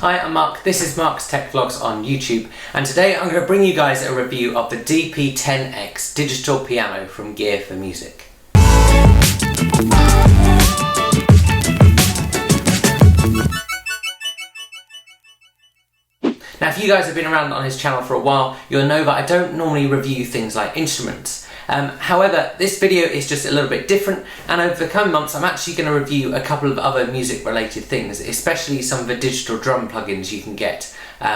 Hi, I'm Mark, this is Mark's Tech Vlogs on YouTube, and today I'm going to bring you guys a review of the DP-10X digital piano from Gear4Music. Now, if you guys have been around on his channel for a while, you'll know that I don't normally review things like instruments. However, this video is just a little bit different, and over the coming months I'm actually going to review a couple of other music related things, especially some of the digital drum plugins you can get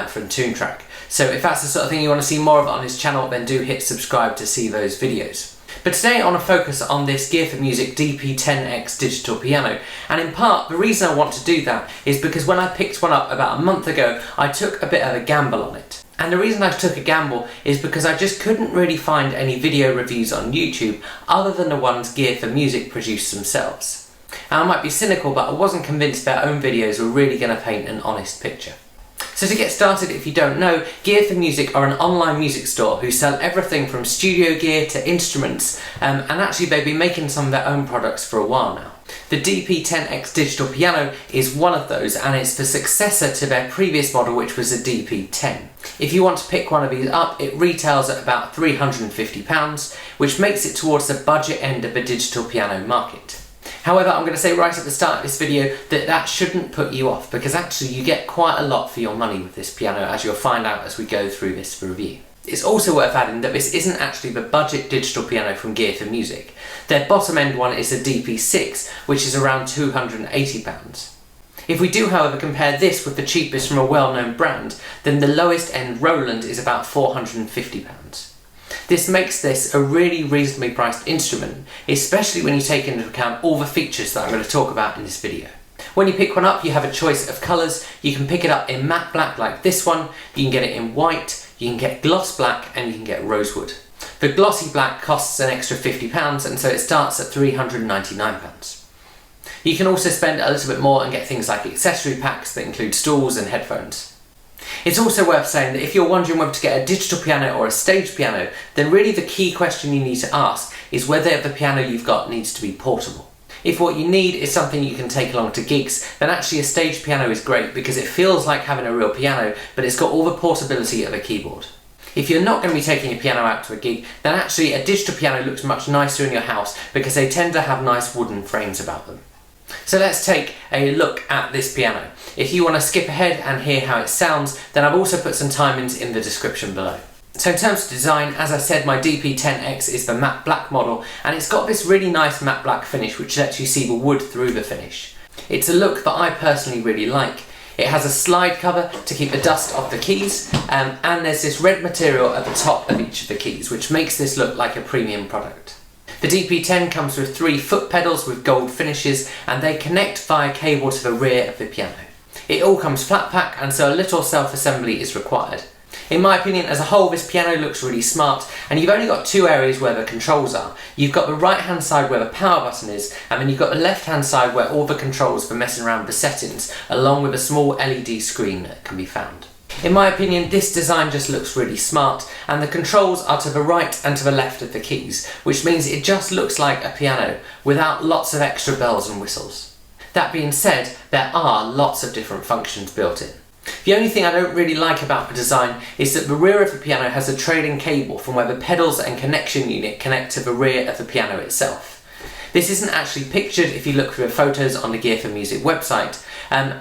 from Toontrack. So if that's the sort of thing you want to see more of on his channel, then do hit subscribe to see those videos. But today I want to focus on this Gear4Music DP-10X digital piano, and in part the reason I want to do that is because when I picked one up about a month ago I took a bit of a gamble on it. And the reason I took a gamble is because I just couldn't really find any video reviews on YouTube other than the ones Gear4Music produced themselves. And I might be cynical, but I wasn't convinced their own videos were really going to paint an honest picture. So to get started, if you don't know, Gear4Music are an online music store who sell everything from studio gear to instruments, and actually they've been making some of their own products for a while now. The DP-10X digital piano is one of those, and it's the successor to their previous model, which was the DP-10. If you want to pick one of these up, it retails at about £350, which makes it towards the budget end of the digital piano market. However, I'm going to say right at the start of this video that that shouldn't put you off, because actually you get quite a lot for your money with this piano, as you'll find out as we go through this review. It's also worth adding that this isn't actually the budget digital piano from Gear4Music. Their bottom end one is the DP6, which is around £280. If we do, however, compare this with the cheapest from a well-known brand, then the lowest end Roland is about £450. This makes this a really reasonably priced instrument, especially when you take into account all the features that I'm going to talk about in this video. When you pick one up, you have a choice of colours. You can pick it up in matte black like this one, you can get it in white, you can get gloss black, and you can get rosewood. The glossy black costs an extra £50, and so it starts at £399. You can also spend a little bit more and get things like accessory packs that include stools and headphones. It's also worth saying that if you're wondering whether to get a digital piano or a stage piano, then really the key question you need to ask is whether the piano you've got needs to be portable. If what you need is something you can take along to gigs, then actually a stage piano is great because it feels like having a real piano, but it's got all the portability of a keyboard. If you're not going to be taking your piano out to a gig, then actually a digital piano looks much nicer in your house because they tend to have nice wooden frames about them. So let's take a look at this piano. If you want to skip ahead and hear how it sounds, then I've also put some timings in the description below. So in terms of design, as I said, my DP-10X is the matte black model, and it's got this really nice matte black finish which lets you see the wood through the finish. It's a look that I personally really like. It has a slide cover to keep the dust off the keys, and there's this red material at the top of each of the keys, which makes this look like a premium product. The DP-10 comes with 3 foot pedals with gold finishes, and they connect via cable to the rear of the piano. It all comes flat pack, and so a little self-assembly is required. In my opinion, as a whole, this piano looks really smart, and you've only got 2 areas where the controls are. You've got the right hand side where the power button is, and then you've got the left hand side where all the controls for messing around with the settings, along with a small LED screen that can be found. In my opinion, this design just looks really smart, and the controls are to the right and to the left of the keys, which means it just looks like a piano without lots of extra bells and whistles. That being said, there are lots of different functions built in. The only thing I don't really like about the design is that the rear of the piano has a trailing cable from where the pedals and connection unit connect to the rear of the piano itself. This isn't actually pictured if you look through the photos on the Gear4Music website,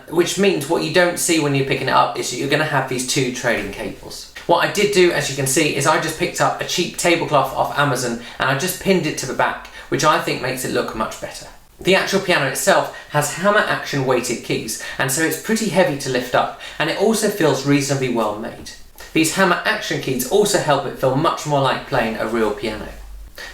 which means what you don't see when you're picking it up is that you're going to have these 2 trailing cables. What I did do, as you can see, is I just picked up a cheap tablecloth off Amazon and I just pinned it to the back, which I think makes it look much better. The actual piano itself has hammer action weighted keys, and so it's pretty heavy to lift up, and it also feels reasonably well made. These hammer action keys also help it feel much more like playing a real piano.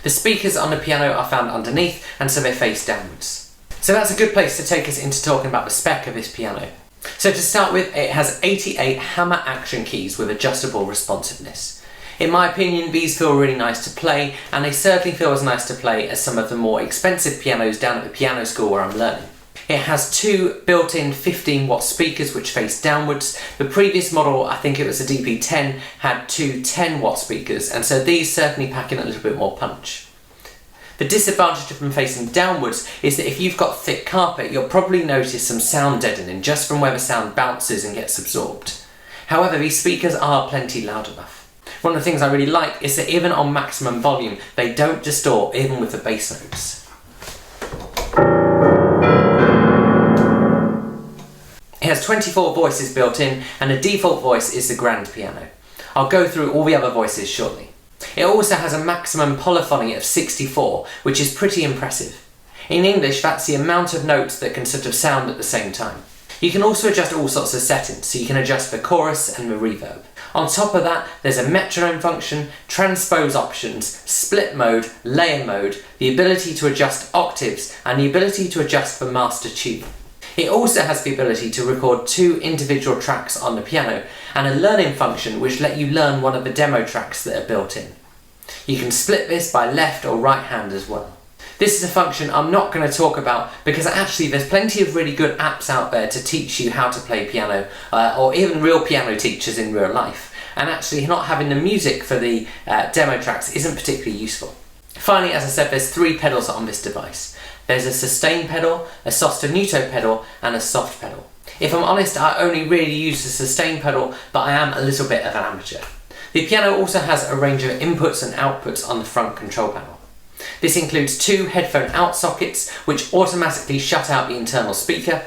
The speakers on the piano are found underneath, and so they face downwards. So that's a good place to take us into talking about the spec of this piano. So to start with, it has 88 hammer action keys with adjustable responsiveness. In my opinion, these feel really nice to play, and they certainly feel as nice to play as some of the more expensive pianos down at the piano school where I'm learning. It has 2 built-in 15-watt speakers which face downwards. The previous model, I think it was the DP-10, had 2 10-watt speakers, and so these certainly pack in a little bit more punch. The disadvantage of them facing downwards is that if you've got thick carpet, you'll probably notice some sound deadening just from where the sound bounces and gets absorbed. However, these speakers are plenty loud enough. One of the things I really like is that even on maximum volume, they don't distort even with the bass notes. It has 24 voices built in, and the default voice is the grand piano. I'll go through all the other voices shortly. It also has a maximum polyphony of 64, which is pretty impressive. In English, that's the amount of notes that can sort of sound at the same time. You can also adjust all sorts of settings, so you can adjust the chorus and the reverb. On top of that, there's a metronome function, transpose options, split mode, layer mode, the ability to adjust octaves, and the ability to adjust the master tune. It also has the ability to record 2 individual tracks on the piano, and a learning function which lets you learn one of the demo tracks that are built in. You can split this by left or right hand as well. This is a function I'm not going to talk about because actually there's plenty of really good apps out there to teach you how to play piano, or even real piano teachers in real life, and actually not having the music for the demo tracks isn't particularly useful. Finally, as I said, there's 3 pedals on this device. There's a sustain pedal, a sostenuto pedal, and a soft pedal. If I'm honest, I only really use the sustain pedal, but I am a little bit of an amateur. The piano also has a range of inputs and outputs on the front control panel. This includes 2 headphone out sockets, which automatically shut out the internal speaker,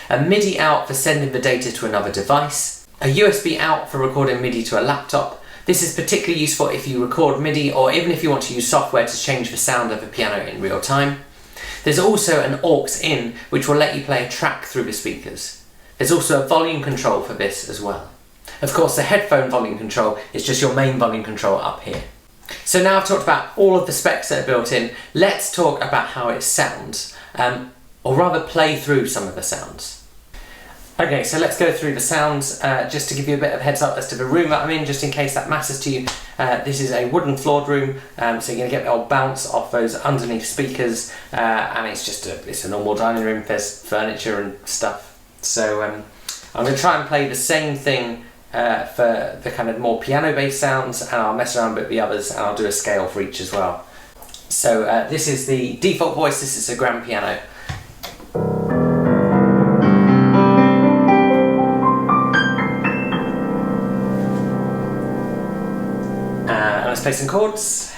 a MIDI out for sending the data to another device, a USB out for recording MIDI to a laptop. This is particularly useful if you record MIDI or even if you want to use software to change the sound of a piano in real time. There's also an aux in, which will let you play a track through the speakers. There's also a volume control for this as well. Of course, the headphone volume control is just your main volume control up here. So now I've talked about all of the specs that are built in, let's talk about how it sounds, or rather play through some of the sounds. Okay, so let's go through the sounds, just to give you a bit of heads up as to the room that I'm in, just in case that matters to you. This is a wooden floored room, so you're going to get the old bounce off those underneath speakers, and it's a normal dining room, there's furniture and stuff. So I'm going to try and play the same thing for the kind of more piano-based sounds, and I'll mess around with the others, and I'll do a scale for each as well. So this is the default voice, this is a grand piano. And let's play some chords.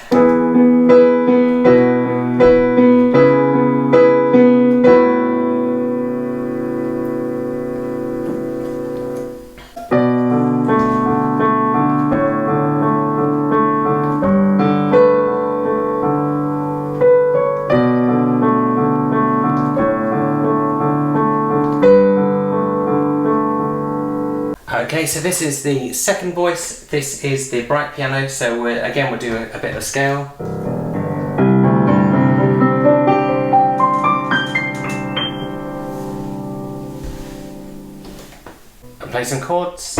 Okay, so this is the second voice, this is the bright piano, so we'll do a bit of a scale. And play some chords.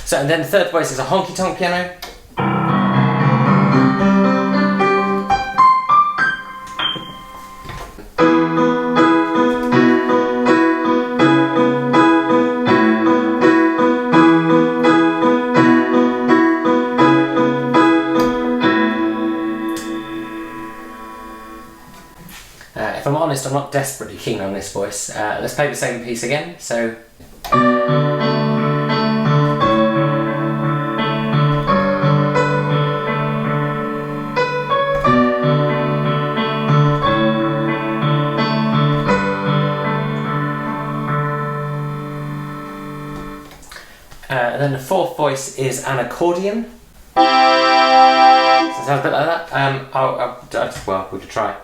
So, and then the third voice is a honky-tonk piano. If I'm honest, I'm not desperately keen on this voice. Let's play the same piece again. So. And then the fourth voice is an accordion. So it sounds a bit like that. Well, we could try.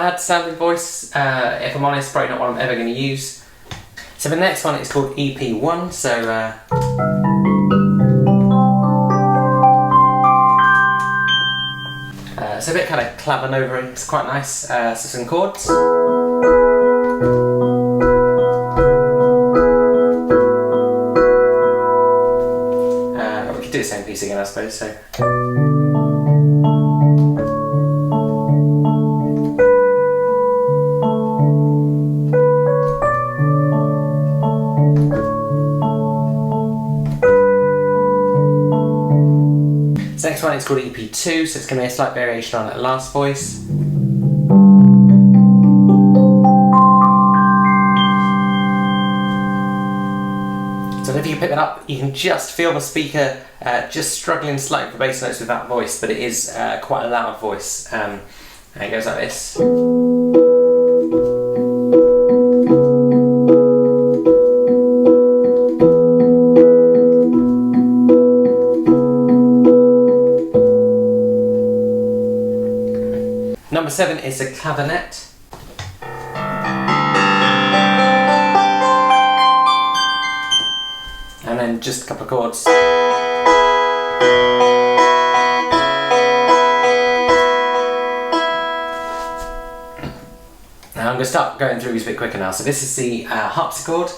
bad sounding voice, if I'm honest, probably not one I'm ever going to use. So the next one is called EP1, so it's a bit kind of clavinovering, it's quite nice. So some chords. We could do the same piece again, I suppose. So. This next one is called EP2, so it's going to be a slight variation on that last voice. So if you pick that up, you can just feel the speaker just struggling slightly for bass notes with that voice, but it is quite a loud voice. And it goes like this. Number 7 is a clavinet. And then just a couple of chords. Now I'm going to start going through these a bit quicker now. So this is the harpsichord.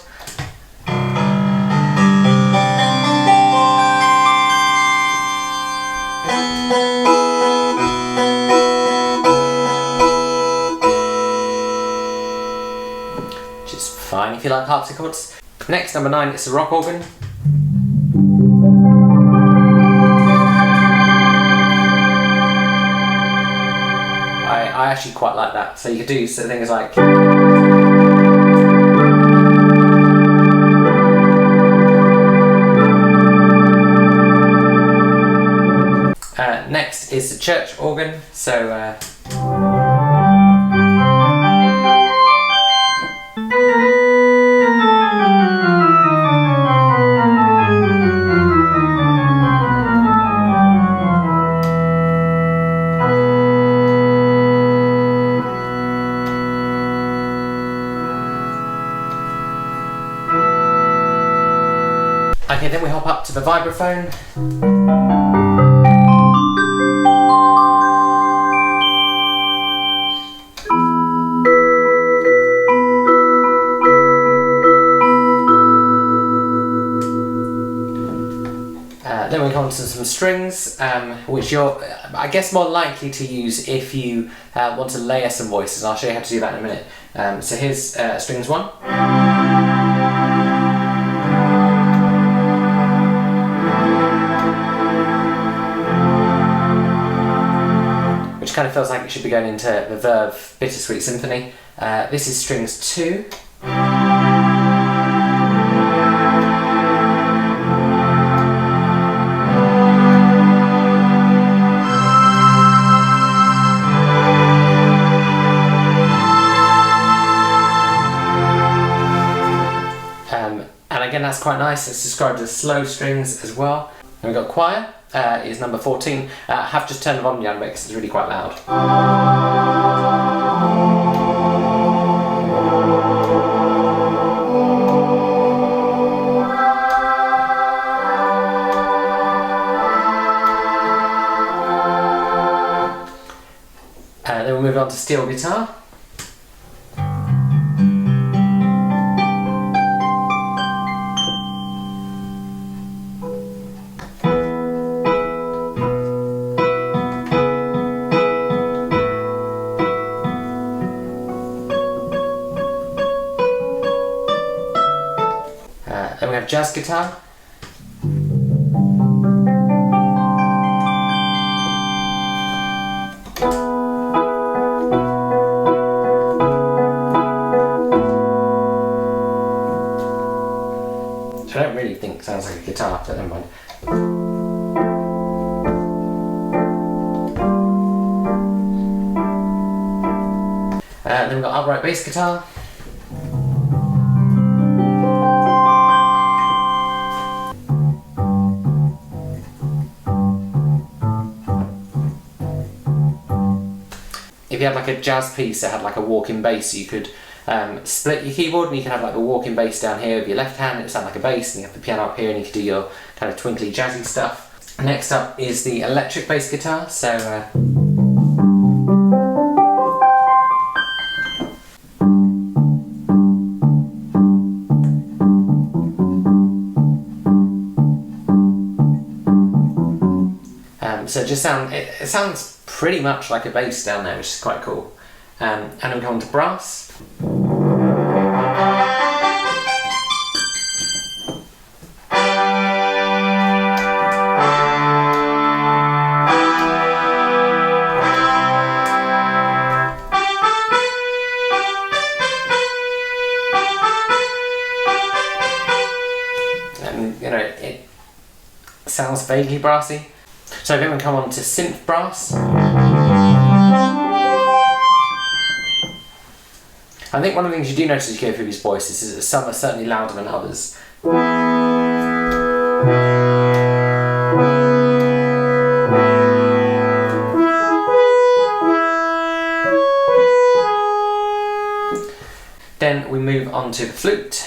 Which is fine if you like harpsichords. Next, number 9, is a rock organ. I actually quite like that. So you could do things like next is the church organ. So okay, then we hop up to the vibraphone. Then we go on to some strings, which you're, I guess, more likely to use if you want to layer some voices. I'll show you how to do that in a minute. So here's strings 1. Which kind of feels like it should be going into the Verve Bittersweet Symphony. This is strings 2. And again, that's quite nice. It's described as slow strings as well. And we've got choir, is number 14. I have just turned the volume down a bit because it's really quite loud. Then we'll move on to steel guitar. Then we have jazz guitar. Which I don't really think sounds like a guitar, but never mind. Then we've got upright bass guitar. If if you had like a jazz piece that had like a walking bass, you could split your keyboard and you could have like a walking bass down here with your left hand, it would sound like a bass, and you have the piano up here and you could do your kind of twinkly jazzy stuff. Next up is the electric bass guitar. So so it sounds pretty much like a bass down there, which is quite cool. And then we come on to brass. And you know, it sounds vaguely brassy. So then we come on to synth brass. I think one of the things you do notice as you go through these voices is that some are certainly louder than others. Then we move on to the flute.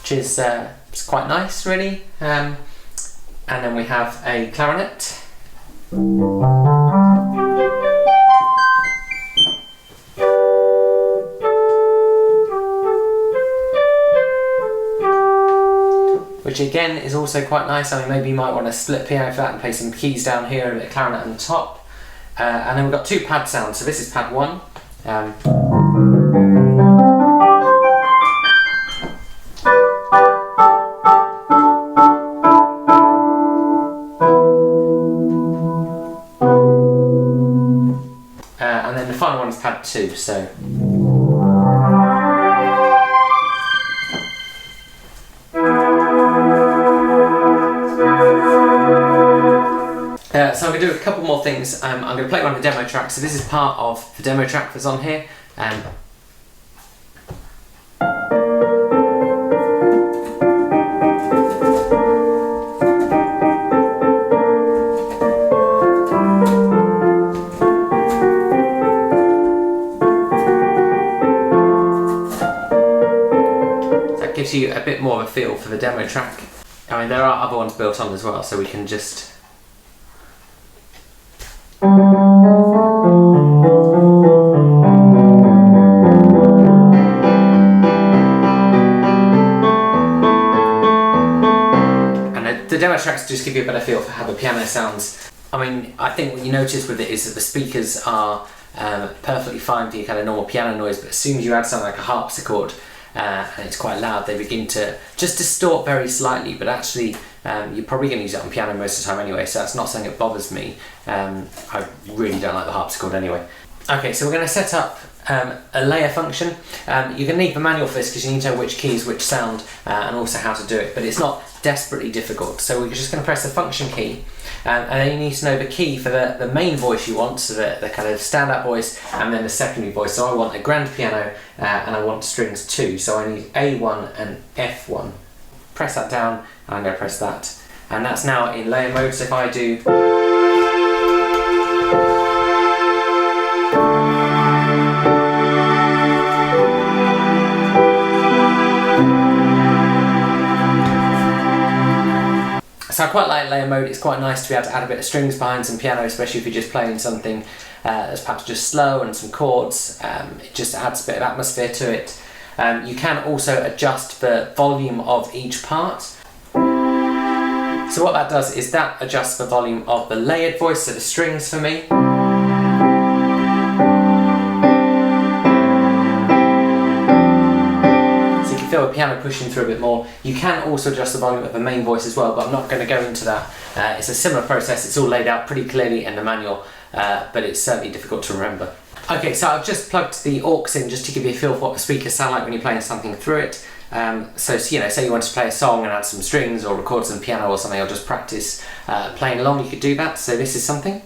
Which is it's quite nice, really. And then we have a clarinet. Which again is also quite nice. I mean, maybe you might want to split piano for that and play some keys down here and a bit of clarinet on the top. And then we've got two pad sounds. So this is pad 1. And then the final one is pad 2, so. So I'm going to do a couple more things. I'm going to play one of the demo tracks. So this is part of the demo track that's on here. Gives you a bit more of a feel for the demo track. I mean, there are other ones built on as well, so we can just. And the demo tracks just give you a better feel for how the piano sounds. I mean, I think what you notice with it is that the speakers are perfectly fine for your kind of normal piano noise, but as soon as you add something like a harpsichord, and it's quite loud, they begin to just distort very slightly, but actually you're probably going to use it on piano most of the time anyway, so that's not something that bothers me. I really don't like the harpsichord anyway. Okay, so we're going to set up a layer function. You're going to need the manual for this because you need to know which keys, which sound, and also how to do it, but it's not desperately difficult. So we're just going to press the function key, and then you need to know the key for the main voice you want, so the kind of standout voice, and then the secondary voice. So I want a grand piano, and I want strings 2, so I need A1 and F1. Press that down, and I'm going to press that. And that's now in layer mode, so if I do... So I quite like layer mode. It's quite nice to be able to add a bit of strings behind some piano, especially if you're just playing something that's perhaps just slow and some chords. It just adds a bit of atmosphere to it. You can also adjust the volume of each part. So what that does is that adjusts the volume of the layered voice, so the strings for me. Feel a piano pushing through a bit more. You can also adjust the volume of the main voice as well, but I'm not going to go into that. It's a similar process. It's all laid out pretty clearly in the manual, but it's certainly difficult to remember. Okay, so I've just plugged the aux in just to give you a feel for what the speakers sound like when you're playing something through it. So you know, say you wanted to play a song and add some strings or record some piano or something, or just practice playing along, you could do that. So this is something.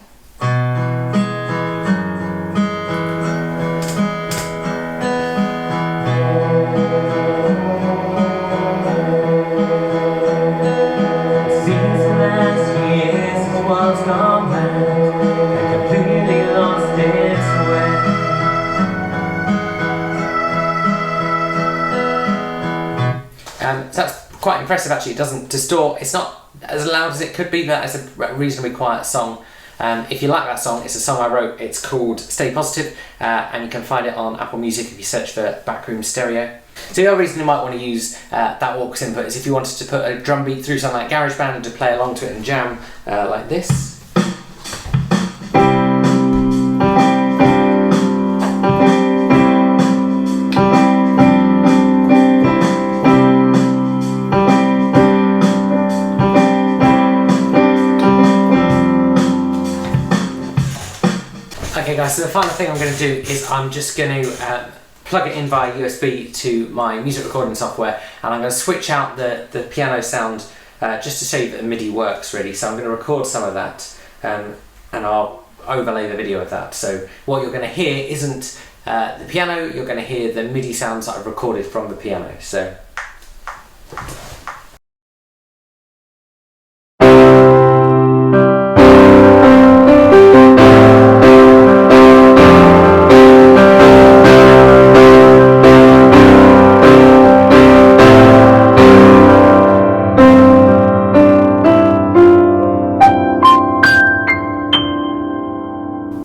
So that's quite impressive actually. It doesn't distort, it's not as loud as it could be, but it's a reasonably quiet song. If you like that song, it's a song I wrote, it's called Stay Positive, and you can find it on Apple Music if you search for Backroom Stereo. So the other reason you might want to use that aux input is if you wanted to put a drum beat through something like GarageBand and to play along to it and jam like this. Okay guys, so the final thing I'm going to do is I'm just going to plug it in via USB to my music recording software, and I'm going to switch out the piano sound just to show you that the MIDI works really. So I'm going to record some of that and I'll overlay the video of that. So what you're going to hear isn't the piano, you're going to hear the MIDI sounds that I've recorded from the piano. So.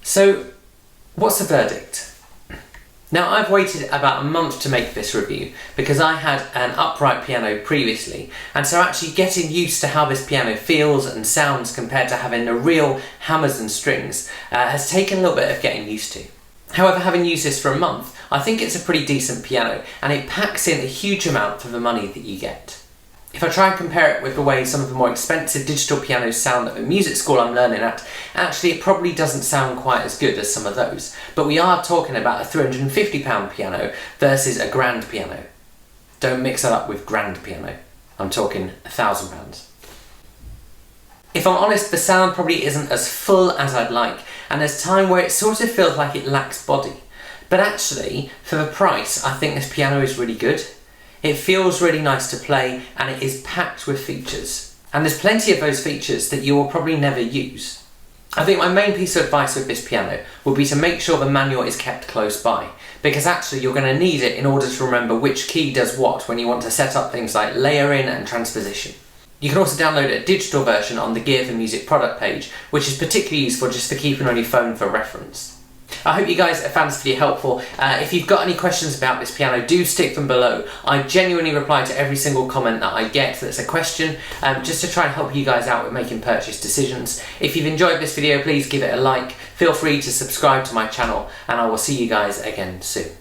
So, what's the verdict? Now, I've waited about a month to make this review because I had an upright piano previously, and so actually getting used to how this piano feels and sounds compared to having the real hammers and strings has taken a little bit of getting used to. However, having used this for a month, I think it's a pretty decent piano, and it packs in a huge amount for the money that you get. If I try and compare it with the way some of the more expensive digital pianos sound at the music school I'm learning at, actually it probably doesn't sound quite as good as some of those. But we are talking about a £350 piano versus a grand piano. Don't mix that up with grand piano. I'm talking £1,000. If I'm honest, the sound probably isn't as full as I'd like, and there's time where it sort of feels like it lacks body. But actually, for the price, I think this piano is really good. It feels really nice to play, and it is packed with features. And there's plenty of those features that you will probably never use. I think my main piece of advice with this piano would be to make sure the manual is kept close by, because actually you're going to need it in order to remember which key does what when you want to set up things like layering and transposition. You can also download a digital version on the Gear4Music product page, which is particularly useful just for keeping on your phone for reference. I hope you guys have found this video helpful. If you've got any questions about this piano, do stick them below. I genuinely reply to every single comment that I get that's a question, just to try and help you guys out with making purchase decisions. If you've enjoyed this video, please give it a like. Feel free to subscribe to my channel, and I will see you guys again soon.